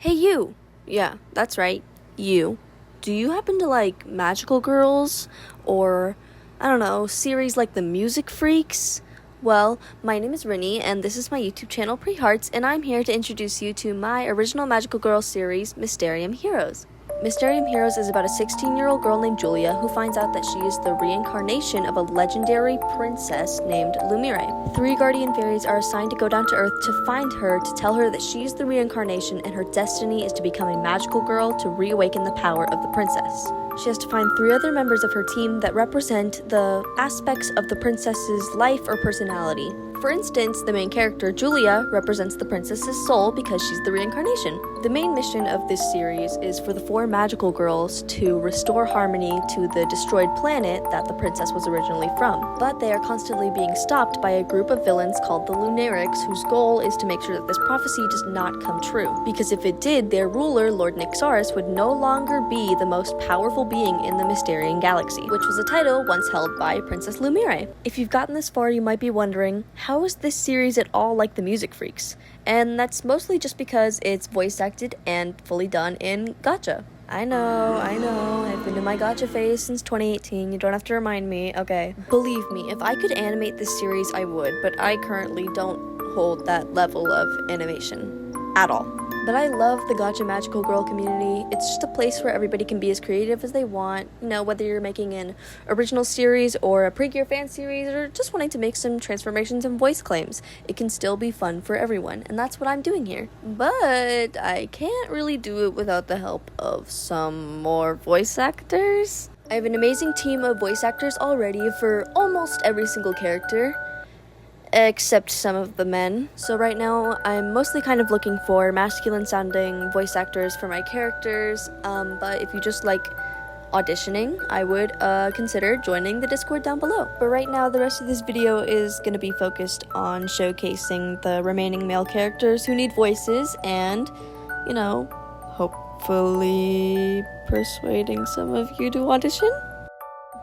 Hey, you! Yeah, that's right, you. Do you happen to like magical girls? Or, I don't know, series like The Music Freaks? Well, my name is Rinny, and this is my YouTube channel, Pre-Hearts, and I'm here to introduce you to my original magical girl series, Mysterium Heroes. Mysterium Heroes is about a 16-year-old girl named Julia who finds out that she is the reincarnation of a legendary princess named Lumiré. 3 guardian fairies are assigned to go down to Earth to find her to tell her that she's the reincarnation and her destiny is to become a magical girl to reawaken the power of the princess. She has to find 3 other members of her team that represent the aspects of the princess's life or personality. For instance, the main character, Julia, represents the princess's soul because she's the reincarnation. The main mission of this series is for the 4 magical girls to restore harmony to the destroyed planet that the princess was originally from. But they are constantly being stopped by a group of villains called the Lunarix, whose goal is to make sure that this prophecy does not come true. Because if it did, their ruler, Lord Nyxaris, would no longer be the most powerful being in the Mysterium galaxy, which was a title once held by Princess Lumiré. If you've gotten this far, you might be wondering, how is this series at all like The Music Freaks? And that's mostly just because it's voice acted and fully done in Gacha. I know, I've been in my Gacha phase since 2018, you don't have to remind me, okay. Believe me, if I could animate this series, I would, but I currently don't hold that level of animation at all. But I love the Gacha magical girl community. It's just a place where everybody can be as creative as they want, you know, whether you're making an original series or a pre-gear fan series or just wanting to make some transformations and voice claims. It can still be fun for everyone, and that's what I'm doing here. But I can't really do it without the help of some more voice actors. I have an amazing team of voice actors already for almost every single character, except some of the men. So right now, I'm mostly kind of looking for masculine-sounding voice actors for my characters, but if you just like auditioning, I would consider joining the Discord down below. But right now, the rest of this video is going to be focused on showcasing the remaining male characters who need voices and, you know, hopefully persuading some of you to audition.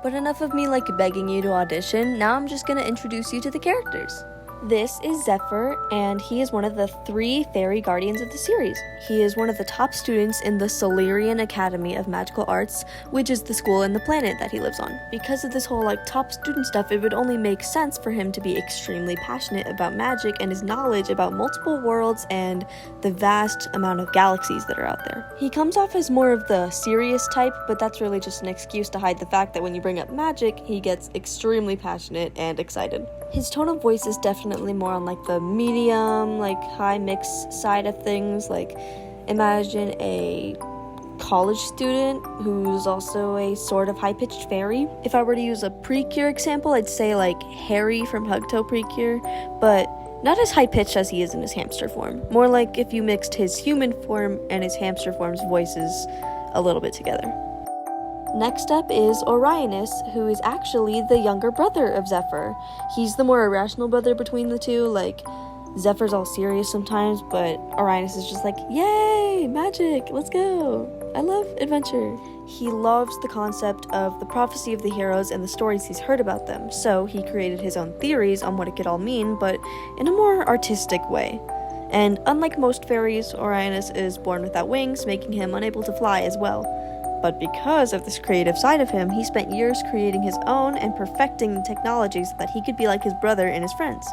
But enough of me begging you to audition, now I'm just gonna introduce you to the characters. This is Zephyr, and he is one of the 3 fairy guardians of the series. He is one of the top students in the Solyrian Academy of Magical Arts, which is the school and the planet that he lives on. Because of this whole top student stuff, it would only make sense for him to be extremely passionate about magic and his knowledge about multiple worlds and the vast amount of galaxies that are out there. He comes off as more of the serious type, but that's really just an excuse to hide the fact that when you bring up magic, he gets extremely passionate and excited. His tone of voice is definitely more on the medium, high mix side of things. Imagine a college student who's also a sort of high-pitched fairy. If I were to use a Precure example, I'd say Harry from Hugto Precure, but not as high-pitched as he is in his hamster form. More like if you mixed his human form and his hamster form's voices a little bit together. Next up is Orionis, who is actually the younger brother of Zephyr. He's the more irrational brother between the two. Zephyr's all serious sometimes, but Orionis is just yay, magic, let's go. I love adventure. He loves the concept of the prophecy of the heroes and the stories he's heard about them, so he created his own theories on what it could all mean, but in a more artistic way. And unlike most fairies, Orionis is born without wings, making him unable to fly as well. But because of this creative side of him, he spent years creating his own and perfecting the technologies so that he could be like his brother and his friends.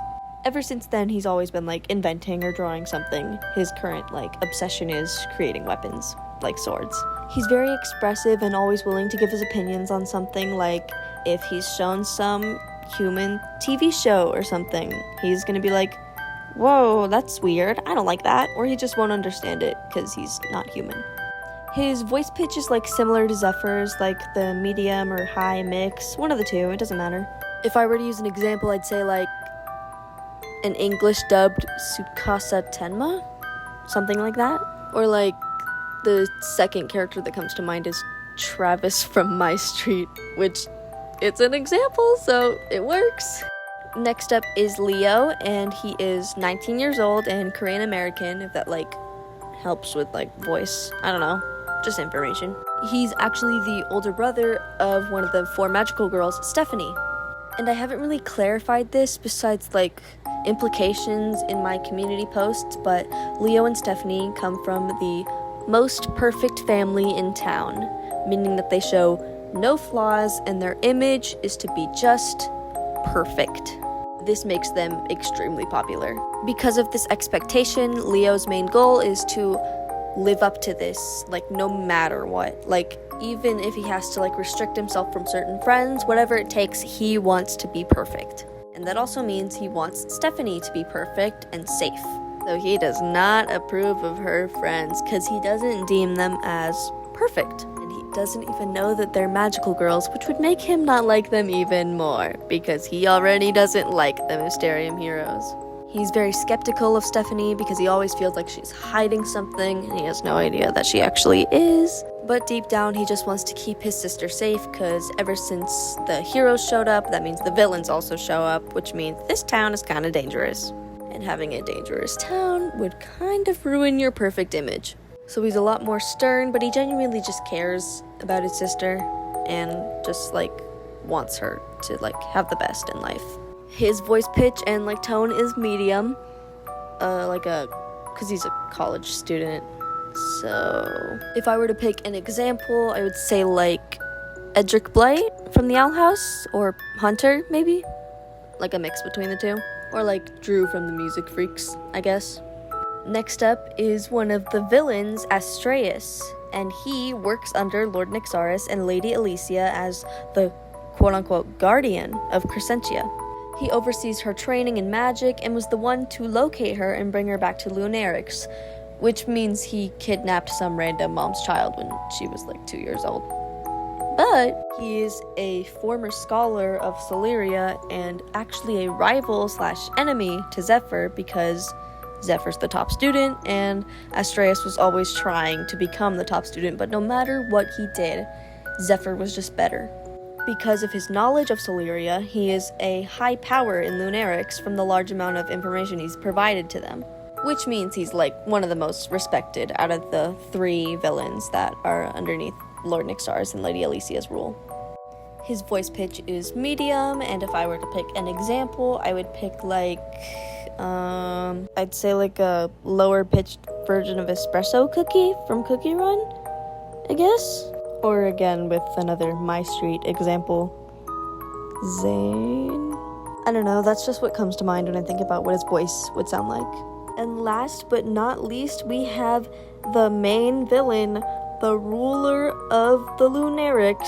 Ever since then, he's always been inventing or drawing something. His current obsession is creating weapons, like swords. He's very expressive and always willing to give his opinions on something, if he's shown some human TV show or something, he's gonna be whoa, that's weird, I don't like that, or he just won't understand it because he's not human. His voice pitch is similar to Zephyr's, the medium or high mix, one of the two, it doesn't matter. If I were to use an example, I'd say an English dubbed Tsukasa Tenma, something like that. Or the second character that comes to mind is Travis from My Street, which it's an example, so it works. Next up is Leo, and he is 19 years old and Korean American, if that helps with voice, I don't know. Just information. He's actually the older brother of one of the 4 magical girls, Stephanie. And I haven't really clarified this besides implications in my community posts, but Leo and Stephanie come from the most perfect family in town, meaning that they show no flaws and their image is to be just perfect. This makes them extremely popular. Because of this expectation, Leo's main goal is to live up to this, like, no matter what. Like, even if he has to, like, restrict himself from certain friends, whatever it takes, he wants to be perfect. And that also means he wants Stephanie to be perfect and safe. So he does not approve of her friends because he doesn't deem them as perfect. And he doesn't even know that they're magical girls, which would make him not like them even more because he already doesn't like the Mysterium heroes. He's very skeptical of Stephanie because he always feels like she's hiding something and he has no idea that she actually is. But deep down, he just wants to keep his sister safe because ever since the heroes showed up, that means the villains also show up, which means this town is kind of dangerous. And having a dangerous town would kind of ruin your perfect image. So he's a lot more stern, but he genuinely just cares about his sister and just, like, wants her to, like, have the best in life. His voice pitch and, like, tone is medium, because he's a college student. So if I were to pick an example, I would say, like, Edric Blight from the Owl House, or Hunter, maybe? Like a mix between the two. Or like Drew from the Music Freaks, I guess. Next up is one of the villains, Astræus, and he works under Lord Nyxaris and Lady Alesia as the quote-unquote guardian of Crescentia. He oversees her training in magic and was the one to locate her and bring her back to Lunarix, which means he kidnapped some random mom's child when she was like 2 years old. But he is a former scholar of Solyria and actually a rival/enemy to Zephyr because Zephyr's the top student and Astræus was always trying to become the top student, but no matter what he did, Zephyr was just better. Because of his knowledge of Solyria, he is a high power in Lunarix from the large amount of information he's provided to them, which means he's like one of the most respected out of the 3 villains that are underneath Lord Nyxaris and Lady Alesia's rule. His voice pitch is medium, and if I were to pick an example, I would pick like, I'd say like a lower pitched version of Espresso Cookie from Cookie Run, I guess? Or again, with another My Street example, Zane? I don't know, that's just what comes to mind when I think about what his voice would sound like. And last but not least, we have the main villain, the ruler of the Lunarix,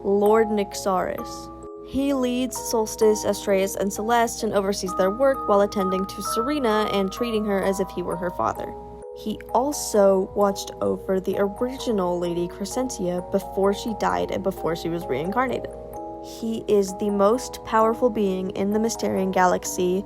Lord Nyxaris. He leads Solstice, Astræus, and Celeste and oversees their work while attending to Serena and treating her as if he were her father. He also watched over the original Lady Crescentia before she died and before she was reincarnated. He is the most powerful being in the Mysterium galaxy,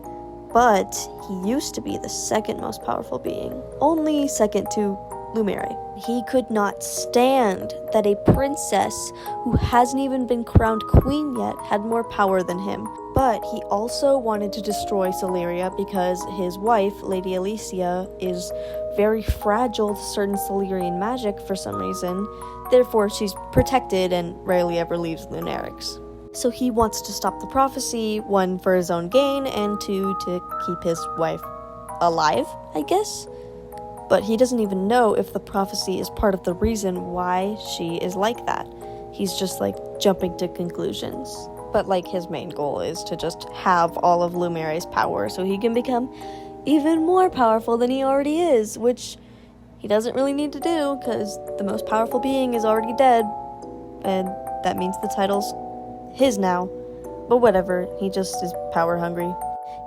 but he used to be the second most powerful being, only second to Lumiré. He could not stand that a princess who hasn't even been crowned queen yet had more power than him. But he also wanted to destroy Solyria because his wife, Lady Alesia, is very fragile to certain Solyrian magic for some reason. Therefore, she's protected and rarely ever leaves Lunarix. So he wants to stop the prophecy, 1, for his own gain, and 2, to keep his wife alive, I guess? But he doesn't even know if the prophecy is part of the reason why she is like that. He's just like jumping to conclusions. But like his main goal is to just have all of Lumiré's power so he can become even more powerful than he already is, which he doesn't really need to do because the most powerful being is already dead, and that means the title's his now. But whatever, he just is power hungry.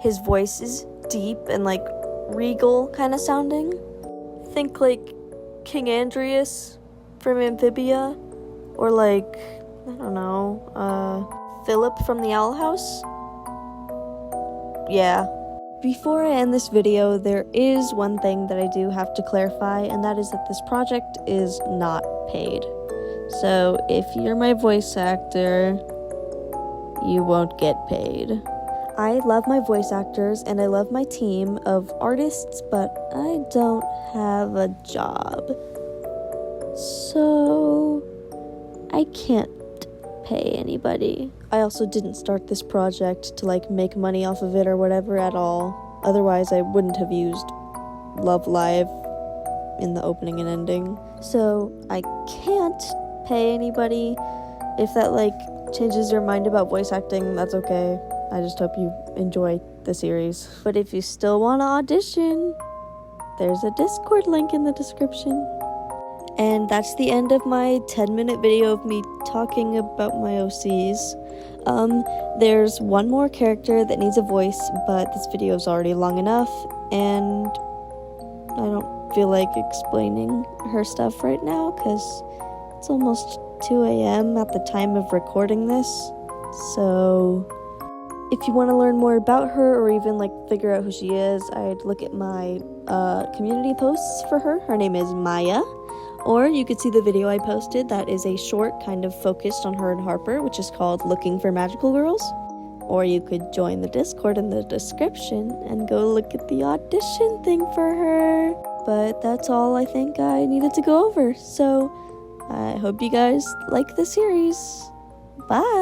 His voice is deep and like regal kind of sounding. Think like King Andreas from Amphibia, or like, I don't know, Philip from the Owl House? Yeah. Before I end this video, there is one thing that I do have to clarify, and that is that this project is not paid. So if you're my voice actor, you won't get paid. I love my voice actors and I love my team of artists, but I don't have a job. So I can't pay anybody. I also didn't start this project to like make money off of it or whatever at all. Otherwise, I wouldn't have used Love Live in the opening and ending. So I can't pay anybody. If that like changes your mind about voice acting, that's okay. I just hope you enjoy the series. But if you still want to audition, there's a Discord link in the description. And that's the end of my 10-minute video of me talking about my OCs. There's one more character that needs a voice, but this video is already long enough, and I don't feel like explaining her stuff right now because it's almost 2 a.m. at the time of recording this. So if you want to learn more about her or even like figure out who she is, I'd look at my community posts for her. Her name is Maya. Or you could see the video I posted that is a short kind of focused on her and Harper, which is called Looking for Magical Girls. Or you could join the Discord in the description and go look at the audition thing for her. But that's all I think I needed to go over. So I hope you guys like the series. Bye!